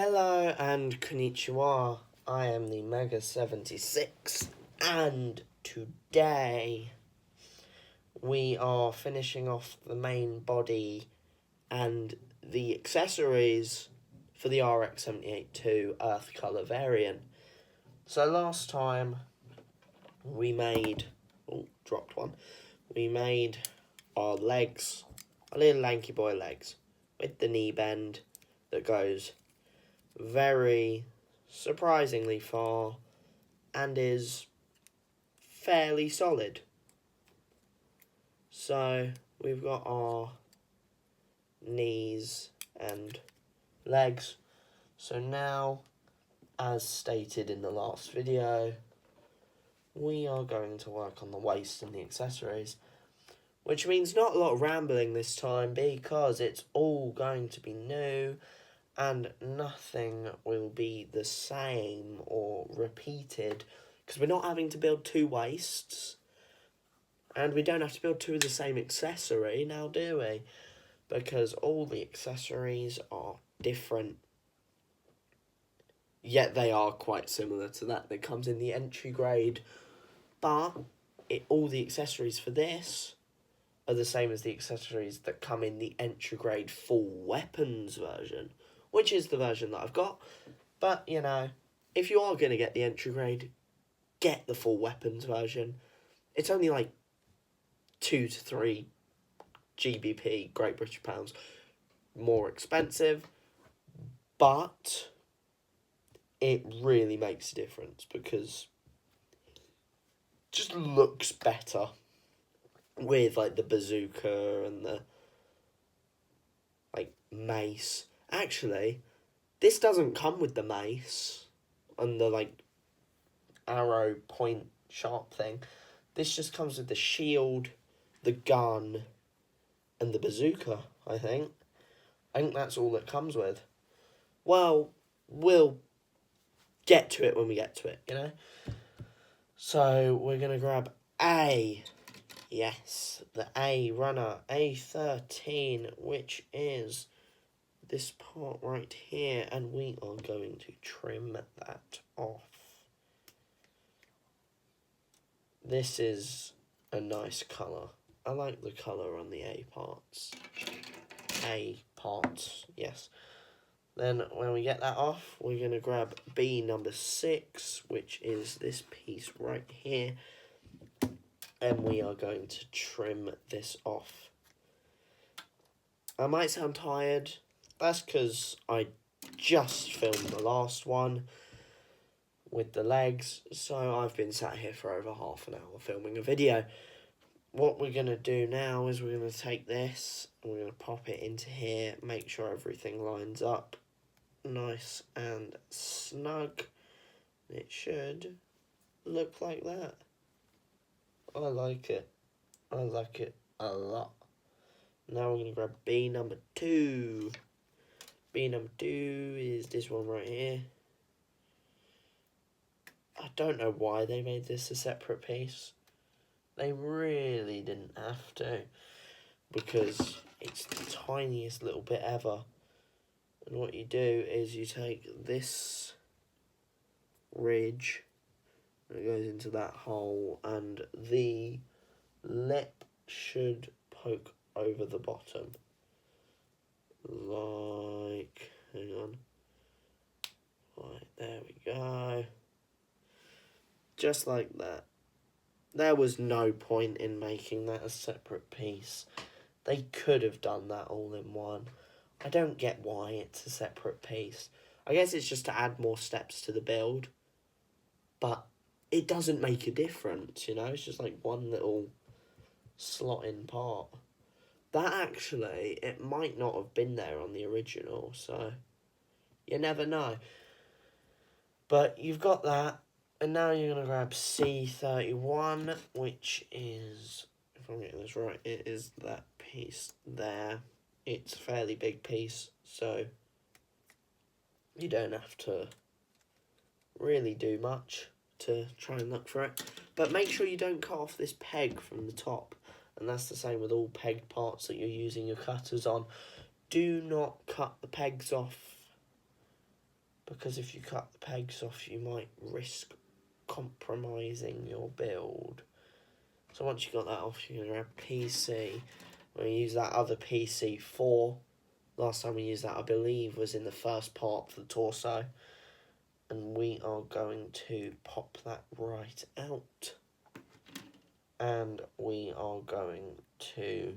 Hello and konnichiwa, I am the Mega 76 and today we are finishing off the main body and the accessories for the RX-78-2 Earth Colour variant. So last time we made, we made our legs, our little lanky boy legs with the knee bend that goes very surprisingly far and is fairly solid. So we've got our knees and legs. So now, as stated in the last video, we are going to work on the waist and the accessories, which means not a lot of rambling this time because it's all going to be new and nothing will be the same or repeated because we're not having to build two waists and we don't have to build two of the same accessory now, do we? Because all the accessories are different, yet they are quite similar to that comes in the entry grade, but all the accessories for this are the same as the accessories that come in the entry grade full weapons version, which is the version that I've got. But, you know, if you are going to get the entry grade, get the full weapons version. It's only like 2 to 3 GBP, Great British Pounds, more expensive, but it really makes a difference because it just looks better with, like, the bazooka and the, like, mace. Actually, this doesn't come with the mace and the, like, arrow point sharp thing. This just comes with the shield, the gun, and the bazooka, I think. I think that's all it comes with. Well, we'll get to it when we get to it, you know? So, we're going to grab A. Yes, the A runner, A13, which is this part right here, and we are going to trim that off. This is a nice colour. I like the colour on the A parts. A parts, yes. Then when we get that off, we're going to grab B number 6, which is this piece right here, and we are going to trim this off. I might sound tired. That's because I just filmed the last one with the legs, so I've been sat here for over half an hour filming a video. What we're going to do now is we're going to take this, and we're going to pop it into here, make sure everything lines up nice and snug. It should look like that. I like it. I like it a lot. Now we're going to grab B number 2. B number 2 is this one right here. I don't know why they made this a separate piece. They really didn't have to, because it's the tiniest little bit ever. And what you do is you take this ridge, and it goes into that hole, and the lip should poke over the bottom. Like, hang on. Right, there we go. Just like that. There was no point in making that a separate piece. They could have done that all in one. I don't get why it's a separate piece. I guess it's just to add more steps to the build. But it doesn't make a difference, you know? It's just like one little slot-in part. That actually, it might not have been there on the original, so you never know. But you've got that, and now you're going to grab C31, which is, if I'm getting this right, it is that piece there. It's a fairly big piece, so you don't have to really do much to try and look for it. But make sure you don't cut off this peg from the top. And that's the same with all pegged parts that you're using your cutters on. Do not cut the pegs off because if you cut the pegs off, you might risk compromising your build. So once you got that off, you're going to grab PC. We're going to use that other PC4. Last time we used that, I believe, was in the first part for the torso. And we are going to pop that right out. And we are going to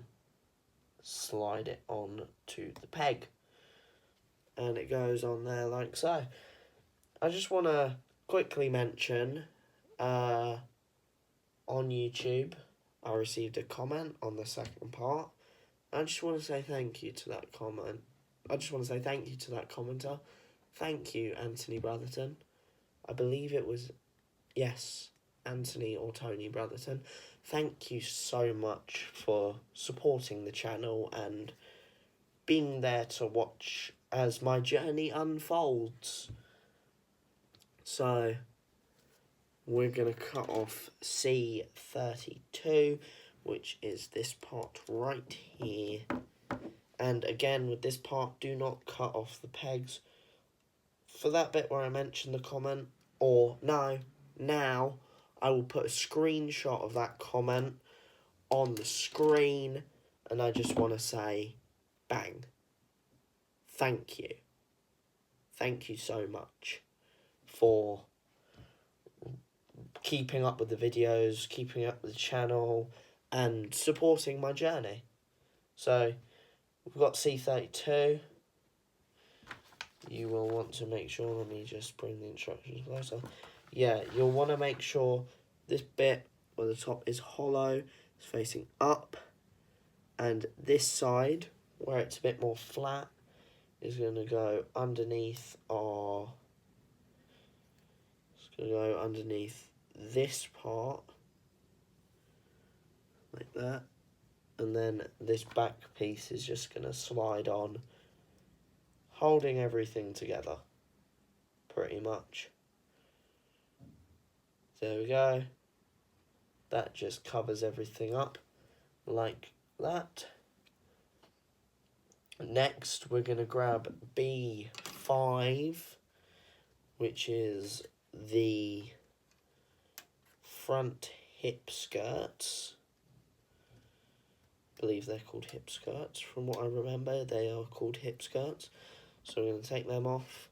slide it on to the peg. And it goes on there like so. I just want to quickly mention, on YouTube, I received a comment on the second part. I just want to say thank you to that comment. I just want to say thank you to that commenter. Thank you, Anthony Brotherton. I believe it was, yes, Anthony or Tony Brotherton. Thank you so much for supporting the channel and being there to watch as my journey unfolds. So, we're going to cut off C32, which is this part right here. And again, with this part, do not cut off the pegs. For that bit where I mentioned the comment, or no, now I will put a screenshot of that comment on the screen, and I just want to say, bang. Thank you. Thank you so much for keeping up with the videos, keeping up with the channel, and supporting my journey. So, we've got C32. You will want to make sure, let me just bring the instructions closer. Yeah, you'll want to make sure this bit where the top is hollow is facing up, and this side, where it's a bit more flat, is going to go underneath our, it's going to go underneath this part, like that, and then this back piece is just going to slide on, holding everything together, pretty much. There we go. That just covers everything up, like that. Next, we're going to grab B5, which is the front hip skirts. I believe they're called hip skirts. From what I remember, they are called hip skirts. So we're going to take them off.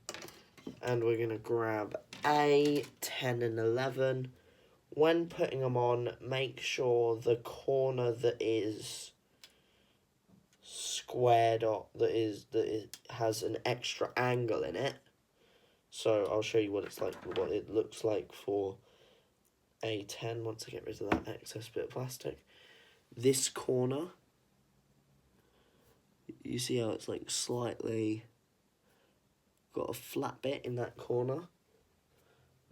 And we're going to grab A, 10 and 11. When putting them on, make sure the corner that is squared up, that it has an extra angle in it. So I'll show you what it's like, what it looks like for A10 once I get rid of that excess bit of plastic. This corner, you see how it's like slightly got a flat bit in that corner.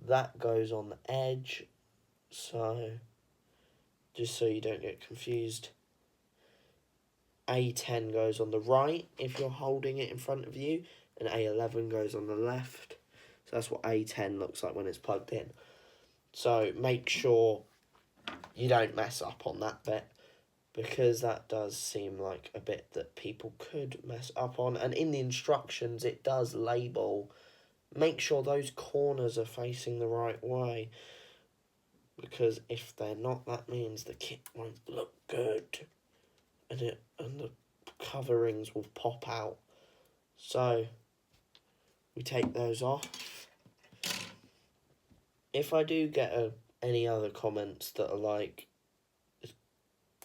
That goes on the edge, so just so you don't get confused. A10 goes on the right if you're holding it in front of you, and A11 goes on the left. So that's what A10 looks like when it's plugged in. So make sure you don't mess up on that bit, because that does seem like a bit that people could mess up on. And in the instructions, it does label, make sure those corners are facing the right way, because if they're not, that means the kit won't look good, and the coverings will pop out. So we take those off. If I do get any other comments that are like,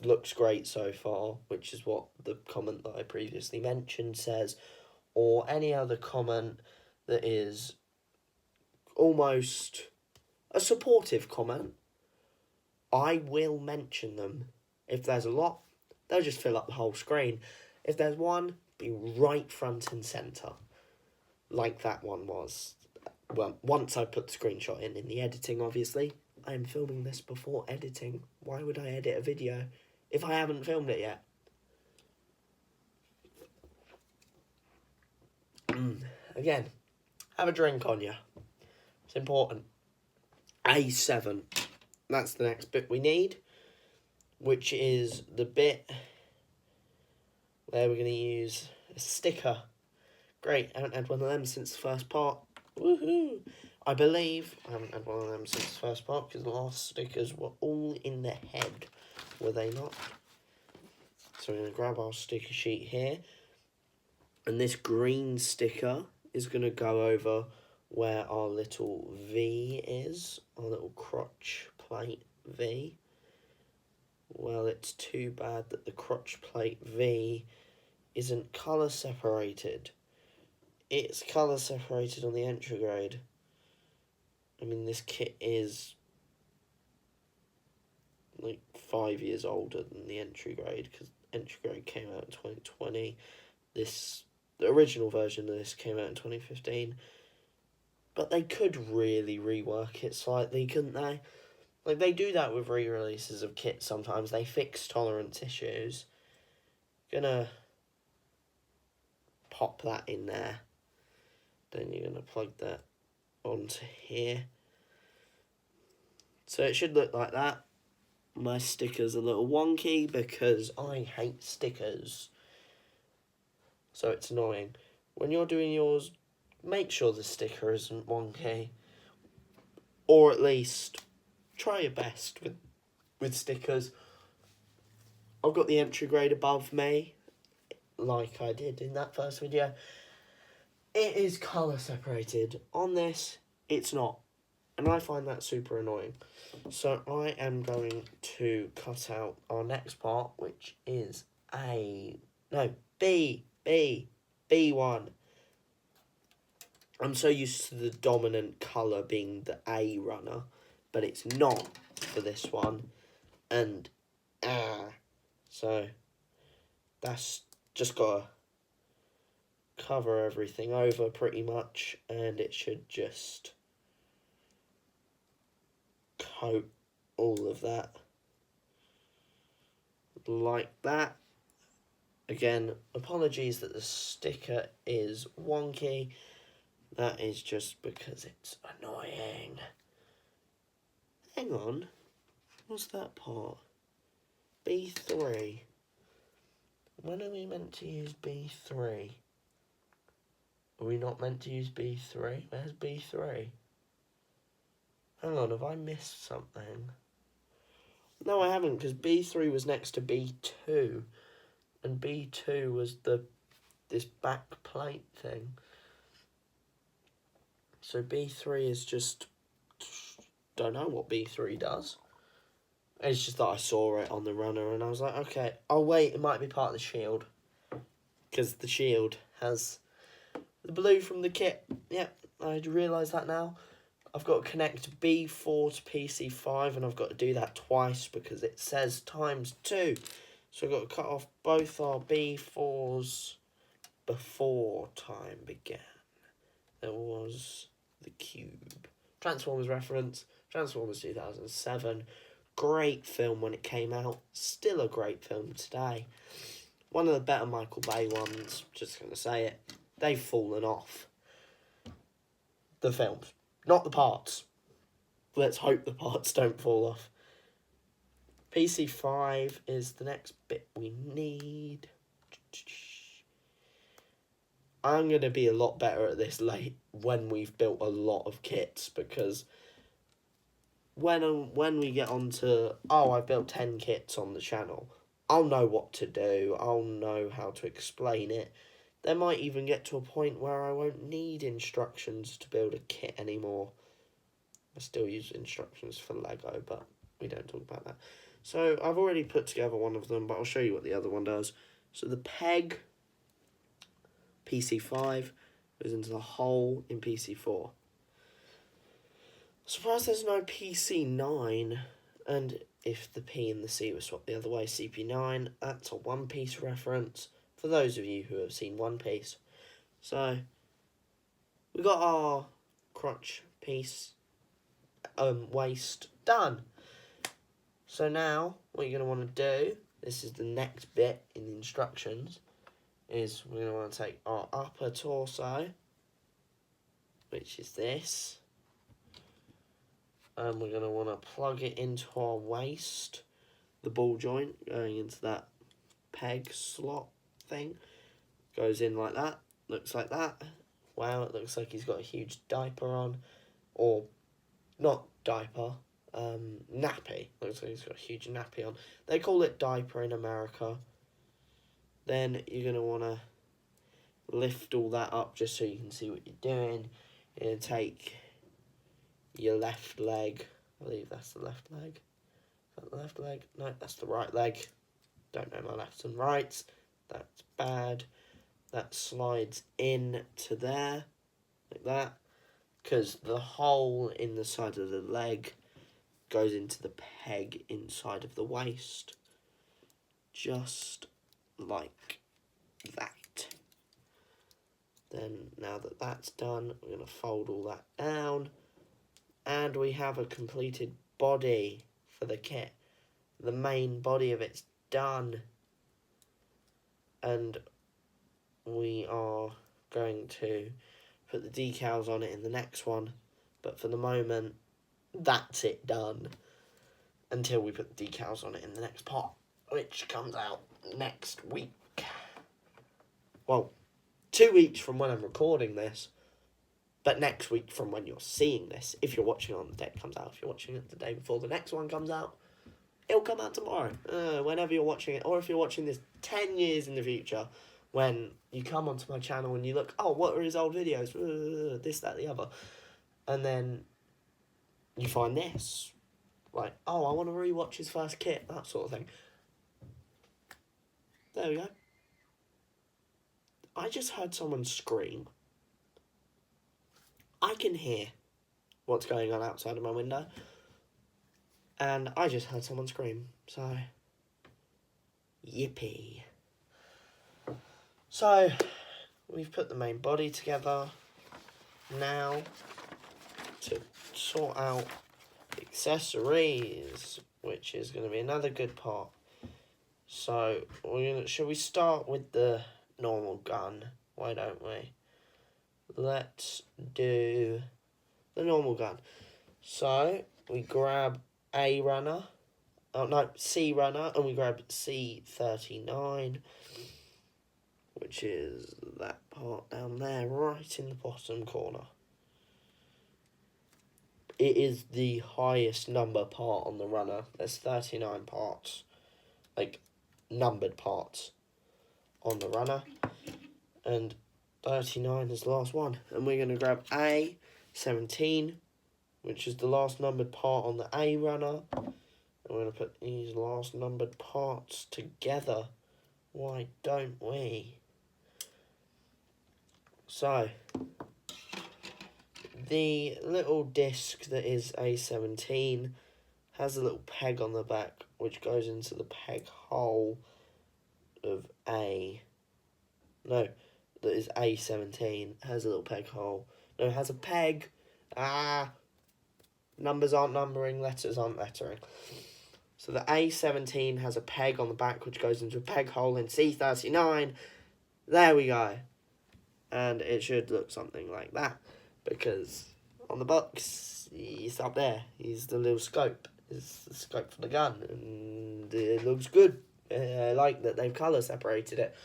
looks great so far, which is what the comment that I previously mentioned says, or any other comment that is almost a supportive comment, I will mention them. If there's a lot, they'll just fill up the whole screen. If there's one, be right front and centre, like that one was. Well, once I put the screenshot in the editing, obviously. I am filming this before editing. Why would I edit a video if I haven't filmed it yet? Again, have a drink on you. It's important. A7. That's the next bit we need, which is the bit where we're going to use a sticker. Great, I haven't had one of them since the first part. Woohoo! I believe I haven't had one of them since the first part because the last stickers were all in the head, were they not? So we're going to grab our sticker sheet here. And this green sticker is going to go over where our little V is, our little crotch plate V. Well, it's too bad that the crotch plate V isn't colour separated. It's colour separated on the entry grade. I mean, this kit is like 5 years older than the entry grade because entry grade came out in 2020. The original version of this came out in 2015. But they could really rework it slightly, couldn't they? Like, they do that with re-releases of kits sometimes. They fix tolerance issues. Gonna pop that in there. Then you're gonna plug that onto here. So it should look like that. My sticker's a little wonky because I hate stickers. So it's annoying. When you're doing yours, make sure the sticker isn't wonky. Or at least try your best with stickers. I've got the entry grade above me, like I did in that first video. It is colour separated. On this, it's not. And I find that super annoying. So I am going to cut out our next part, which is B1. I'm so used to the dominant colour being the A runner, but it's not for this one. And, so that's just got to cover everything over pretty much, and it should just coat all of that like that. Again, apologies that the sticker is wonky. That is just because it's annoying. Hang on. What's that part? B3. When are we meant to use B3? Are we not meant to use B3? Where's B3? Hang on, have I missed something? No, I haven't, because B3 was next to B2. And B2 was this back plate thing. So B3 is just... don't know what B3 does. It's just that I saw it on the runner and I was like, okay. Oh, wait, it might be part of the shield. Because the shield has the blue from the kit. Yep, I realise that now. I've got to connect B4 to PC5 and I've got to do that twice because it says ×2. So I've got to cut off both our B4s before time began. There was the cube. Transformers reference, Transformers 2007. Great film when it came out. Still a great film today. One of the better Michael Bay ones, just going to say it. They've fallen off. The films, not the parts. Let's hope the parts don't fall off. PC5 is the next bit we need. I'm going to be a lot better at this late when we've built a lot of kits, because when we get on to, I've built 10 kits on the channel, I'll know what to do, I'll know how to explain it. There might even get to a point where I won't need instructions to build a kit anymore. I still use instructions for Lego, but we don't talk about that. So I've already put together one of them, but I'll show you what the other one does. So the peg, PC5, goes into the hole in PC4. Surprised there's no PC9, and if the P and the C were swapped the other way, CP9, that's a One Piece reference, for those of you who have seen One Piece. So, we got our crotch piece, waist done. So now, what you're going to want to do, this is the next bit in the instructions, is we're going to want to take our upper torso, which is this, and we're going to want to plug it into our waist, the ball joint going into that peg slot thing, goes in like that, looks like that. wow, it looks like he's got a huge diaper on. Or, not diaper, nappy. Looks like he's got a huge nappy on. They call it diaper in America. Then you're going to want to lift all that up just so you can see what you're doing. You're going to take your left leg. I believe that's the left leg. Is that the left leg? No, that's the right leg. Don't know my lefts and rights. That's bad. That slides in to there, like that. Because the hole in the side of the leg goes into the peg inside of the waist. Just like that. Then, now that that's done, we're going to fold all that down. And we have a completed body for the kit. The main body of it's done. And we are going to put the decals on it in the next one. But for the moment, that's it done. Until we put the decals on it in the next part, which comes out next week. Well, 2 weeks from when I'm recording this, but next week from when you're seeing this. If you're watching on the day it comes out, if you're watching it the day before the next one comes out, it'll come out tomorrow, whenever you're watching it. Or if you're watching this 10 years in the future, when you come onto my channel and you look, oh, what are his old videos? This, that, the other. And then you find this. Like, oh, I want to rewatch his first kit, that sort of thing. There we go. I just heard someone scream. I can hear what's going on outside of my window. And I just heard someone scream. So, yippee. So, we've put the main body together. Now, to sort out accessories, which is going to be another good part. So, shall we start with the normal gun? Why don't we? Let's do the normal gun. So, we grab A runner. Oh, no, C runner. And we grab C39. Which is that part down there, right in the bottom corner. It is the highest number part on the runner. There's 39 parts. Like, numbered parts on the runner. And 39 is the last one. And we're going to grab A17, which is the last numbered part on the A runner. And we're going to put these last numbered parts together. Why don't we? So, the little disc that is A17 has a little peg on the back which goes into the peg hole of A. No, that is A17. Has a little peg hole. No, it has a peg. Numbers aren't numbering, letters aren't lettering. So the A17 has a peg on the back which goes into a peg hole in C39. There we go. And it should look something like that. Because on the box, he's up there. He's the little scope. It's the scope for the gun. And it looks good. I like that they've colour separated it.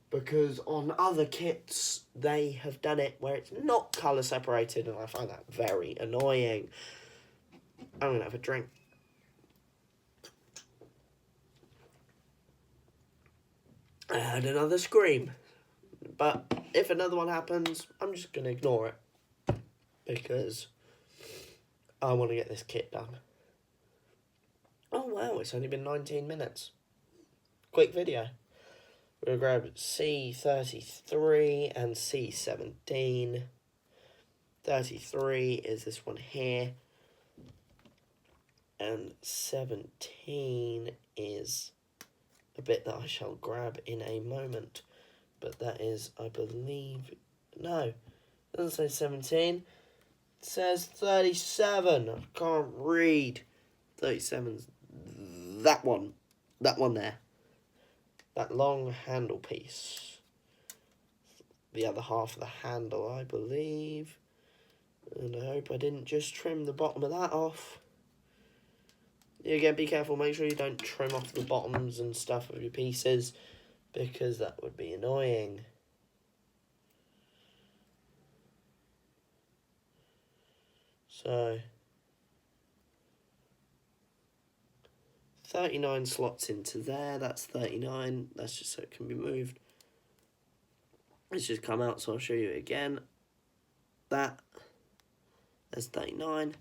Because on other kits, they have done it where it's not colour separated. And I find that very annoying. I'm going to have a drink. I heard another scream. But if another one happens, I'm just going to ignore it. Because I want to get this kit done. Oh wow, it's only been 19 minutes. Quick video. We're going to grab C33 and C17. 33 is this one here. And 17 is a bit that I shall grab in a moment. But that is, I believe, no, it doesn't say 17. It says 37. I can't read. 37's that one there. That long handle piece. The other half of the handle, I believe. And I hope I didn't just trim the bottom of that off. Again, be careful. Make sure you don't trim off the bottoms and stuff of your pieces, because that would be annoying. So 39 slots into there. That's 39. That's just so it can be moved. It's just come out, so I'll show you it again. There's 39.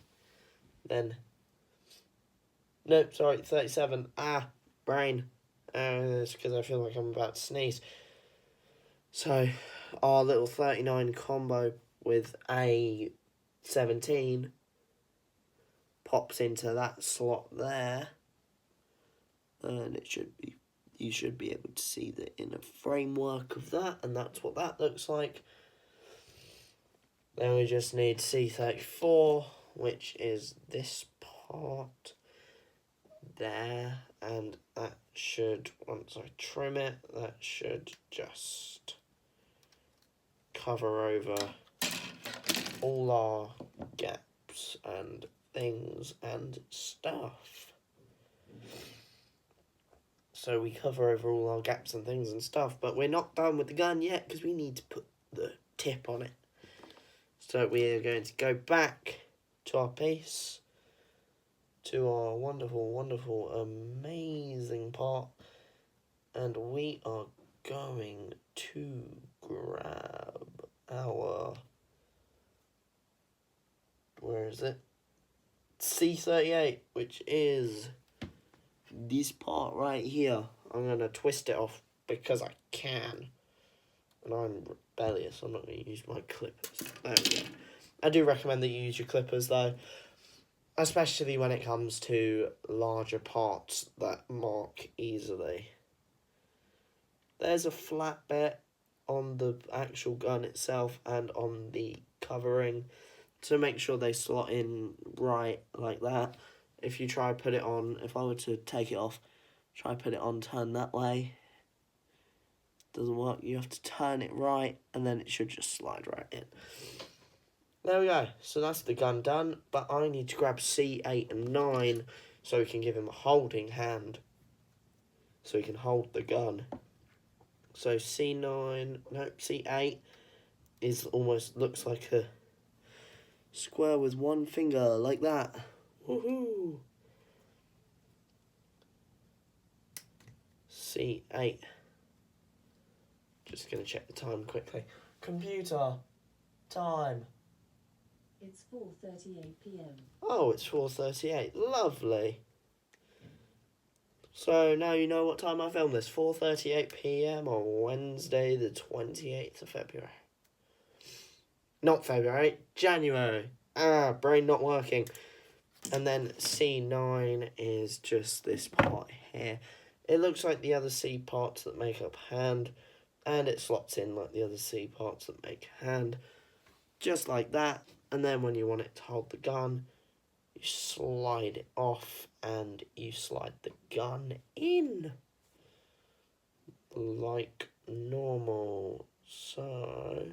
Then, nope, sorry, 37. Brain. It's because I feel like I'm about to sneeze. So, our little 39 combo with a 17 pops into that slot there. And you should be able to see the inner framework of that, and that's what that looks like. Then we just need C34, which is this part there, and that should, once I trim it, that should just cover over all our gaps and things and stuff. So we cover over all our gaps and things and stuff, but we're not done with the gun yet because we need to put the tip on it. So we are going to go back to our piece, to our wonderful, wonderful, amazing part, and we are going to grab our, where is it? C38, which is this part right here. I'm going to twist it off because I can. And I'm rebellious. I'm not going to use my clippers. There we go. I do recommend that you use your clippers though. Especially when it comes to larger parts that mark easily. There's a flat bit on the actual gun itself and on the covering. So make sure they slot in right like that. If you try put it on, if I were to take it off, try put it on, turn that way. Doesn't work. You have to turn it right and then it should just slide right in. There we go. So that's the gun done. But I need to grab C8 and 9 so we can give him a holding hand. So he can hold the gun. So C8 is almost looks like a square with one finger like that. Woohoo! C8. Just going to check the time quickly. Computer, time. It's 4:38 p.m. Oh, it's 4:38. Lovely. So now you know what time I filmed this. 4:38 p.m. on Wednesday the 28th of February. Not February, January. Brain not working. And then C9 is just this part here. It looks like the other C parts that make up hand. And it slots in like the other C parts that make hand. Just like that. And then when you want it to hold the gun, you slide it off and you slide the gun in. Like normal. So,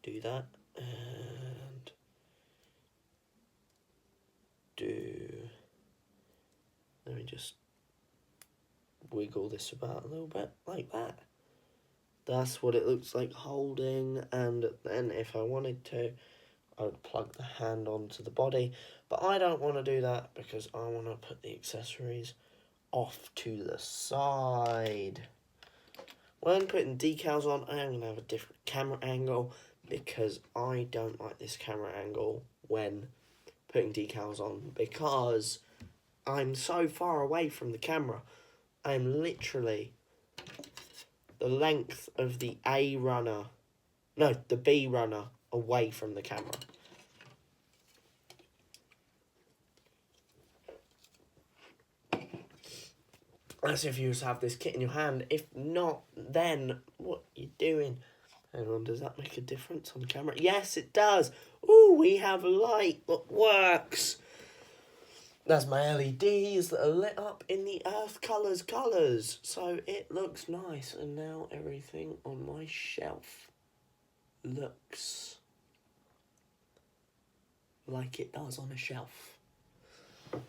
do that. And let me just wiggle this about a little bit like that. That's what it looks like holding, and then if I wanted to, I would plug the hand onto the body, but I don't want to do that because I want to put the accessories off to the side. When putting decals on, I am going to have a different camera angle because I don't like this camera angle when putting decals on because I'm so far away from the camera. I'm literally the length of the B runner away from the camera. As if you just have this kit in your hand. If not, then what are you doing? Hang on, does that make a difference on camera? Yes, it does. Ooh, we have light that works. That's my LEDs that are lit up in the earth colours. So it looks nice. And now everything on my shelf looks like it does on a shelf.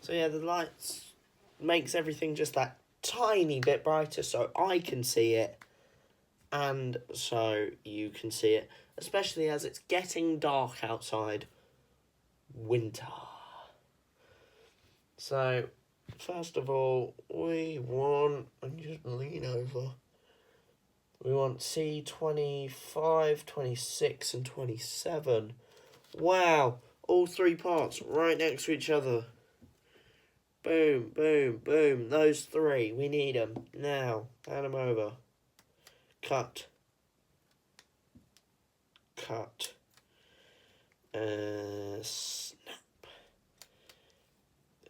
So yeah, the lights makes everything just that tiny bit brighter so I can see it and so you can see it, especially as it's getting dark outside. Winter. So, first of all, we want, and just lean over, we want C25, 26, and 27. Wow, all three parts right next to each other. Boom, boom, boom. Those three, we need them. Now, hand them over. Cut. Cut. Snap.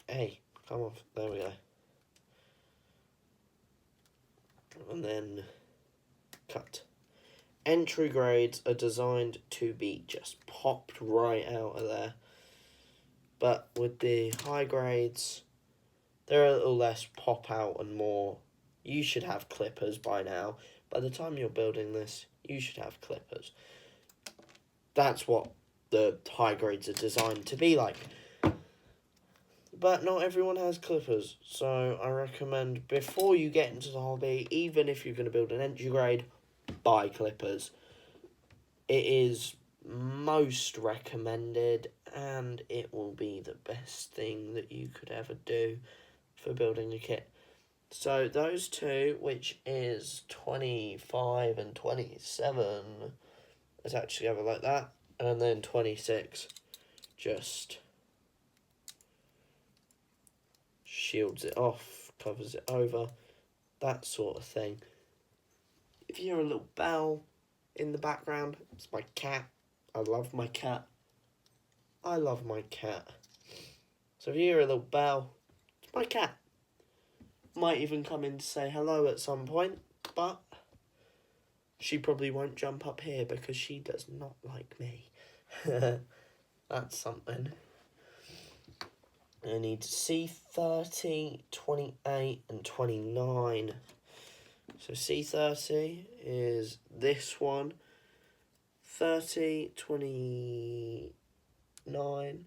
Hey, come off. There we go. And then cut. Entry grades are designed to be just popped right out of there. But with the high grades, they're a little less pop out and more. You should have clippers by now. By the time you're building this, you should have clippers. That's what the high grades are designed to be like. But not everyone has clippers, so I recommend before you get into the hobby, even if you're going to build an entry grade, buy clippers. It is most recommended, and it will be the best thing that you could ever do for building a kit. So those two, which is 25 and 27, attached together like that, and then 26 just shields it off, covers it over, that sort of thing. If you hear a little bell in the background, it's my cat. I love my cat. I love my cat. So if you hear a little bell, it's my cat. Might even come in to say hello at some point, but she probably won't jump up here because she does not like me. That's something. I need C30, 28, and 29. So C30 is this one. 30, 29,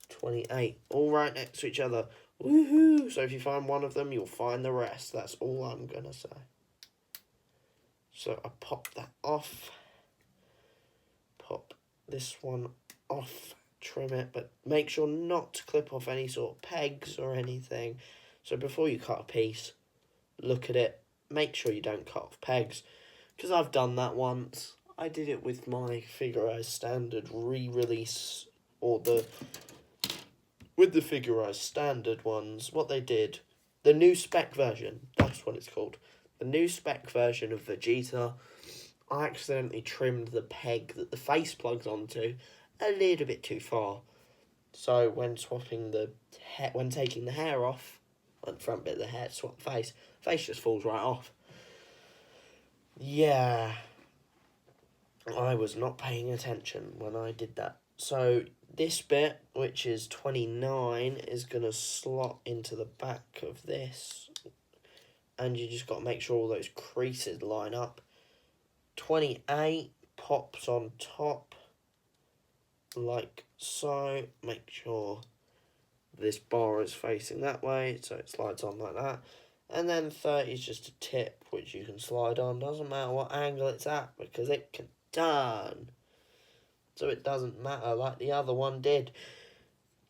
28. All right next to each other. Woohoo! So if you find one of them, you'll find the rest. That's all I'm going to say. So I pop that off. Pop this one off. Trim it, but make sure not to clip off any sort of pegs or anything. So before you cut a piece, look at it. Make sure you don't cut off pegs, because I've done that once. I did it with my Figurized Standard re-release, or with the Figurized Standard ones. What they did, the new spec version, that's what it's called. The new spec version of Vegeta, I accidentally trimmed the peg that the face plugs onto a little bit too far. So when swapping when taking the hair off, like the front bit of the hair to swap the face just falls right off. Yeah, I was not paying attention when I did that. So this bit, which is 29, is going to slot into the back of this. And you just got to make sure all those creases line up. 28 pops on top, like so. Make sure this bar is facing that way, so it slides on like that. And then 30 is just a tip, which you can slide on. Doesn't matter what angle it's at, because it can turn. So it doesn't matter like the other one did.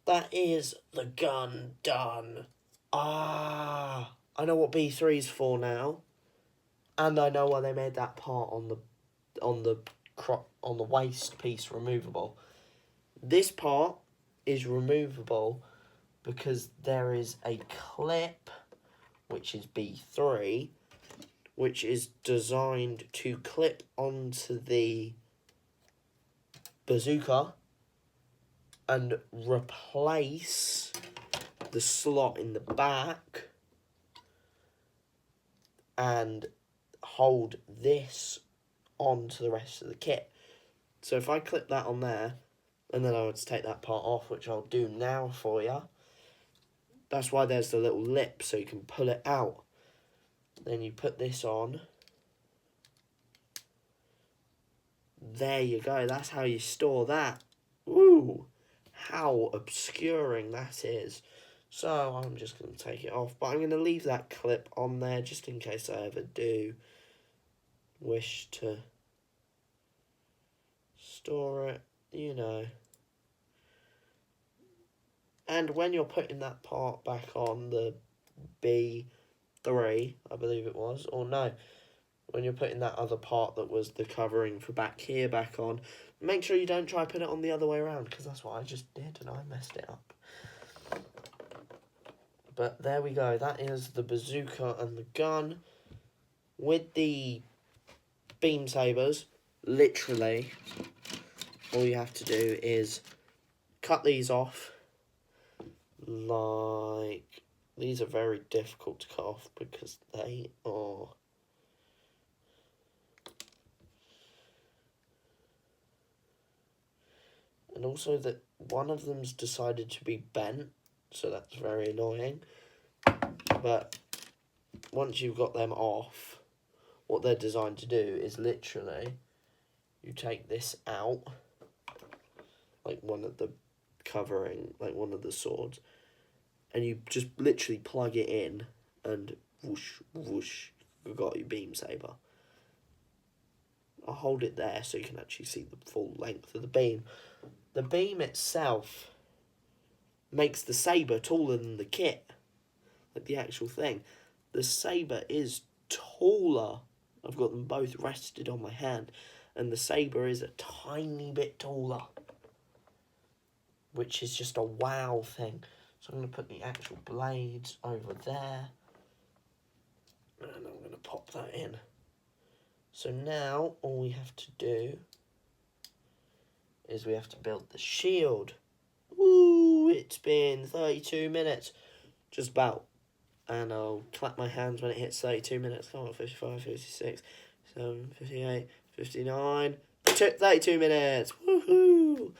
That is the gun done. I know what B3 is for now. And I know why they made that part on the waist piece removable. This part is removable because there is a clip, which is B3, which is designed to clip onto the bazooka and replace the slot in the back and hold this onto the rest of the kit. So if I clip that on there, and then I would take that part off, which I'll do now for you. That's why there's the little lip, so you can pull it out. Then you put this on. There you go. That's how you store that. Ooh, how obscuring that is. So I'm just going to take it off. But I'm going to leave that clip on there just in case I ever do. wish to store it, you know. And when you're putting that part back on, the B3, I believe it was, or no, when you're putting that other part that was the covering for back here back on, make sure you don't try put it on the other way around, because that's what I just did and I messed it up. But there we go, that is the bazooka and the gun. With the beam sabers, literally, all you have to do is cut these off. Like, these are very difficult to cut off because they are and also that one of them's decided to be bent, so that's very annoying. But once you've got them off, what they're designed to do is literally you take this out, like one of the covering, like one of the swords, and you just literally plug it in and whoosh whoosh, you've got your beam saber. I'll hold it there so you can actually see the full length of the beam. The beam itself makes the saber taller than the kit, like the actual thing. The saber is taller. I've got them both rested on my hand, and the saber is a tiny bit taller, which is just a wow thing. So I'm going to put the actual blades over there, and I'm going to pop that in. So now all we have to do is we have to build the shield. Ooh, it's been 32 minutes, just about. And I'll clap my hands when it hits 32 minutes. Come on, 55, 56, 57, 58, 59, 32 minutes. Woohoo!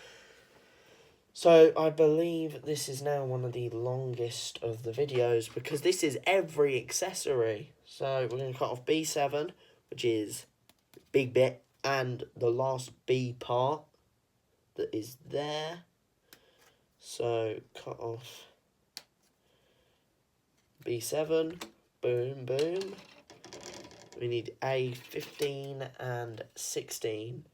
So I believe this is now one of the longest of the videos because this is every accessory. So we're going to cut off B7, which is big bit, and the last B part that is there. So cut off B7, boom, boom. We need A15 and 16.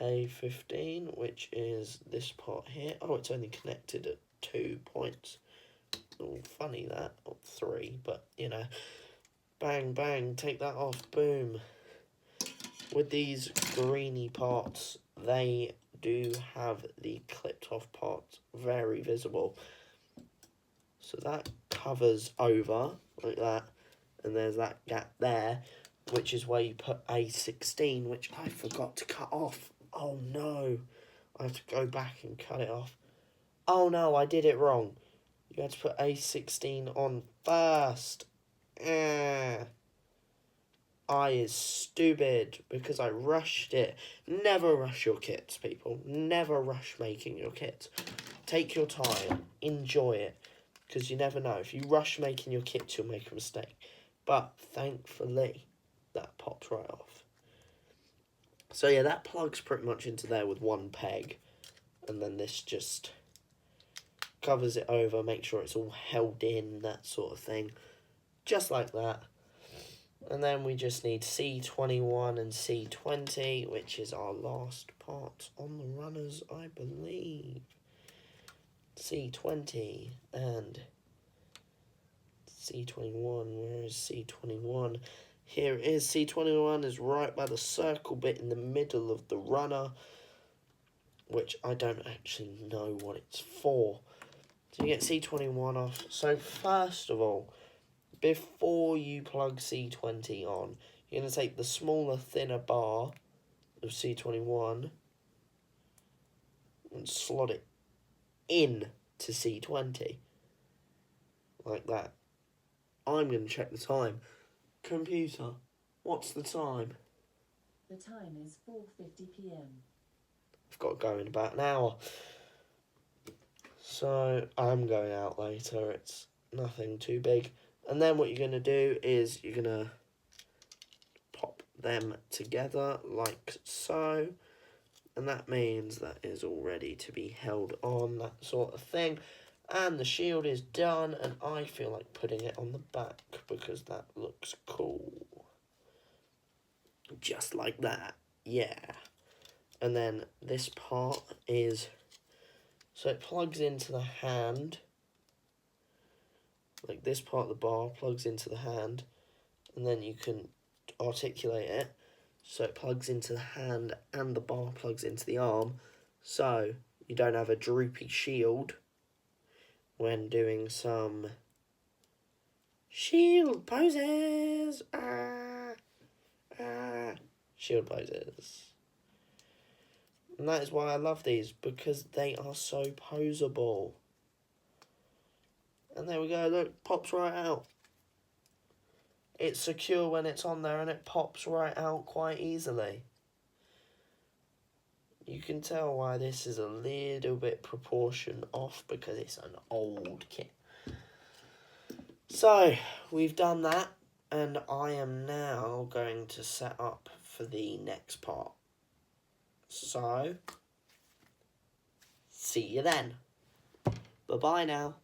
A15, which is this part here. Oh, it's only connected at 2 points. Oh, funny that, or 3, but you know. Bang, bang, take that off, boom. With these greeny parts, they do have the clipped off parts very visible. So that covers over like that, and there's that gap there, which is where you put A16, which I forgot to cut off. Oh no, I have to go back and cut it off. Oh no, I did it wrong. You had to put A16 on first. I is stupid because I rushed it. Never rush your kits, people. Never rush making your kits. Take your time. Enjoy it. Because you never know. If you rush making your kits, you'll make a mistake. But thankfully, that popped right off. So yeah, that plugs pretty much into there with one peg. And then this just covers it over, make sure it's all held in, that sort of thing. Just like that. And then we just need C21 and C20, which is our last part on the runners, I believe. C20 and C21. Where is C21? Here it is. C21 is right by the circle bit in the middle of the runner, which I don't actually know what it's for. So you get C21 off. So first of all, before you plug C20 on, you're going to take the smaller, thinner bar of C21 and slot it in to C20. Like that. I'm going to check the time. Computer, what's the time? The time is 4:50 p.m. I've got to go in about an hour. So I'm going out later. It's nothing too big. And then what you're going to do is you're going to pop them together like so. And that means that is all ready to be held on, that sort of thing. And the shield is done, and I feel like putting it on the back because that looks cool. Just like that. Yeah. And then this part is, so it plugs into the hand. Like this part of the bar plugs into the hand, and then you can articulate it. So it plugs into the hand and the bar plugs into the arm. So you don't have a droopy shield when doing some shield poses. Shield poses. And that is why I love these, because they are so poseable. And there we go, look, pops right out. It's secure when it's on there and it pops right out quite easily. You can tell why this is a little bit proportion off, because it's an old kit. So, we've done that, and I am now going to set up for the next part. So, see you then. Bye-bye now.